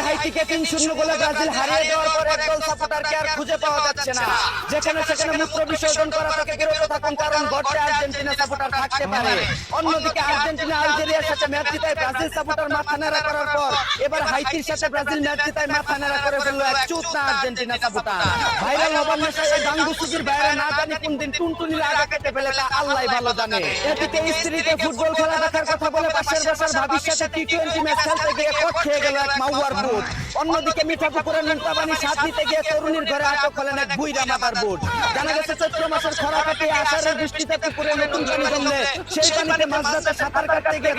হাইতিকে ৩-০ গোলে ব্রাজিল হারিয়ে দেওয়ার পর একদল সাপোর্টারকে আর খুঁজে পাওয়া যাচ্ছে না। যেখানে সেখানে মূত্র বিসর্জন করা থেকে বিরত থাকুন, কারণ গড়ে আর্জেন্টিনা সাপোর্টার থাকতে পারে। অন্যদিকে আর্জেন্টিনা আলজেরিয়ার সাথে ম্যাচ জিতায় ব্রাজিল সাপোর্টার মাথা নেড়া করার পর এবার হাইতির সাথে ব্রাজিল ম্যাচ জিতায় মাথা নেড়া করে ফেললো এক চুপ না আর্জেন্টিনা সাপোর্টার। ভাইরাল হবার নেশায় এই গাঙ্গুসুজির বাইরে না জানি কোন দিন টুনটুনির আগা কেটে ফেলে তা আল্লাহই ভালো জানে। এদিকে স্ত্রীকে ফুটবল খেলা দেখার কথা বলে পাশের বাসার ভাবির সাথে টি-20 ম্যাচ খেলতে গিয়ে কট খেয়ে গেল এক মাউয়ার বুট। অন্যদিকে মিঠাপুকুরের মুক্তাবাণী স্বাদ নিতে গিয়ে তরুণীর ঘরে আটক হলেন এক বুইড়া মাথার বুট। জানা গেছে চৈত্র মাসের খরা কাটিয়ে আষাঢ়ের বৃষ্টিতে পুকুরে নতুন পানি জমলে সেই পানিতে মাছ ধরতে সাঁতার কাটতে গিয়ে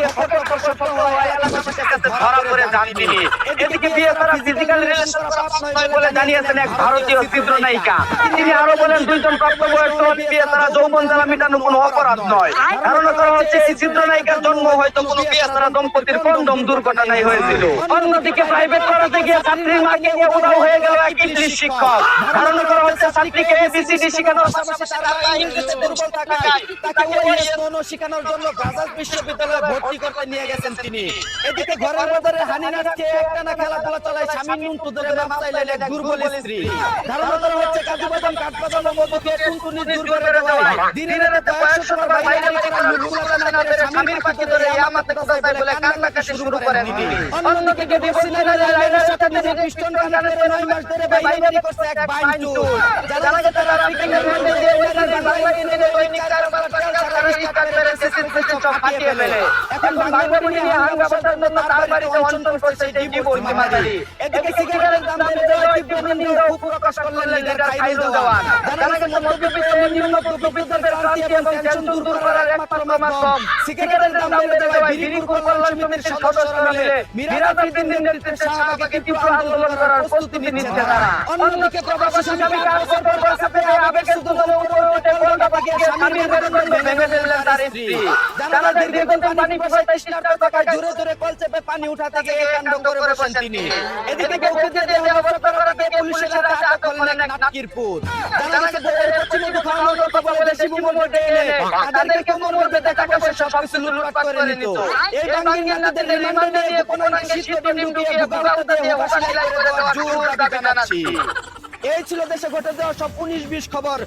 ধরা পড়ে যান তিনি। এদিকে বিয়ে করা ফিজিক্যাল রিলেশন করা পাপ নয় বলে জানিয়েছেন এক ভারতীয় চিত্রনায়িকা। তিনি আরো বলেন, দুইজন প্রাপ্তবয়স্ক বিয়ে ছাড়া যৌবন জ্বালা মেটানো কোনো অপরাধ নয়। ধারণা করা হচ্ছে এই চিত্রনায়িকার জন্ম হয়তো কোনো বিয়ে ছাড়া দম্পতির কন্ডম দুর্ঘটনায় হয়েছিল। অন্যদিকে প্রাইভেট পড়াতে গিয়ে ছাত্রীর মাকে নিয়ে উধাও হয়ে গেল এক ইংলিশ শিক্ষক। ধারণা করা হচ্ছে ছাত্রীকে এবিসিডি শেখানোর পাশাপাশি তার মা ইংরেজিতে দুর্বল থাকায় তাকে ওএস শেখানোর জন্য ব্রাজিল বিশ্ববিদ্যালয়ে ভর্তি করতে নিয়ে গেছেন তিনি। এদিকে ঘরের বাজারে হানি নাচকে একটানা খেলাধুলা চালায় স্বামী নুনটু ধরে মাপ চাইলেন এক দুর্বল স্ত্রী। ধারণা করা হচ্ছে কাজু বাদাম কাঠবাদাম ও মধুকে টুনটুনি দূর করে দেওয়ায় দিনের রাতে কয়েকশো বার বাইরে করা লুটগুলা না করে স্বামীর পাখি ধরে আমাতে কথা বলে কান্নাকাটি শুরু করেন তিনি। অন্যদিকে ডিভোর্সিনাল লাইনের সাথে নিজের পিস্টন কানে ধরে 9 মাস ধরে বাইরে করছে এক বাইন্টু। যারা তারা আফ্রিকানের মধ্যে দিয়ে বাংলাদেশের ওই কারবার সারা স্টার করে সিস্টেম সব ফাটিয়ে ফেলে। এখন বাংলাদেশ নিয়ে হাঙ্গামার জন্য তার বাড়িতে অনশন করছে এই ডিভোর্স মাদারি। এদিকে সিগারেটের দাম বেড়ে দেওয়ায় তীব্র নিন্দা প্রকাশ করলেন লিডার খাইরুল দেওয়ান। জানা গেছে মধ্যবিত্ত নিম্ন মধ্যবিত্তদের ক্রান্তি এবং টেনশন দূর করার একমাত্র মাধ্যম সিগারেটের দাম বেড়ে দেওয়ায় বিরিপুর কল্যাণ সমিতির সদস্যরা মিলে মিরাজের দিনের নেতৃত্বে শাহবাগে তীব্র আন্দোলন করার প্রস্তুতি নিচ্ছে তারা। অন্যদিকে প্রবাসী স্বামী আবেগ শুধু উঠে কলকাতা গিয়ে স্বামীর ঘরে ভেঙে ফেললেন তার স্ত্রী। জানা দীর্ঘদিন পানি পাশাতে স্টার্টার পাকায় জোরে জোরে কল চেপে পানি উঠাতে গিয়ে কাণ্ড করে বসেন তিনি। এদিকে বউকে দিয়ে অবস্থা করাতে পুলিশের সাথে আটক করলেন এক নাটকিরপুর। জানা গেছে বউয়ের পশ্চিমবঙ্গ খাওয়ানোর কথা বলে দেশি বুমন ভোটে এলে তাদেরকে মন মধ্যে টাকা পয়সা সবকিছু লুটপাট করে নিত। এই বাঙ্গির নাতিদের রিমান্ডে নিয়ে গোপনে শীতকে ঢুকিয়ে বুকাতে দিয়ে ওখানে লাগিয়ে দেওয়ার জোর দাবি জানাচ্ছি। এই ছিল দেশে ঘটে যাওয়া সব 19-20 খবর।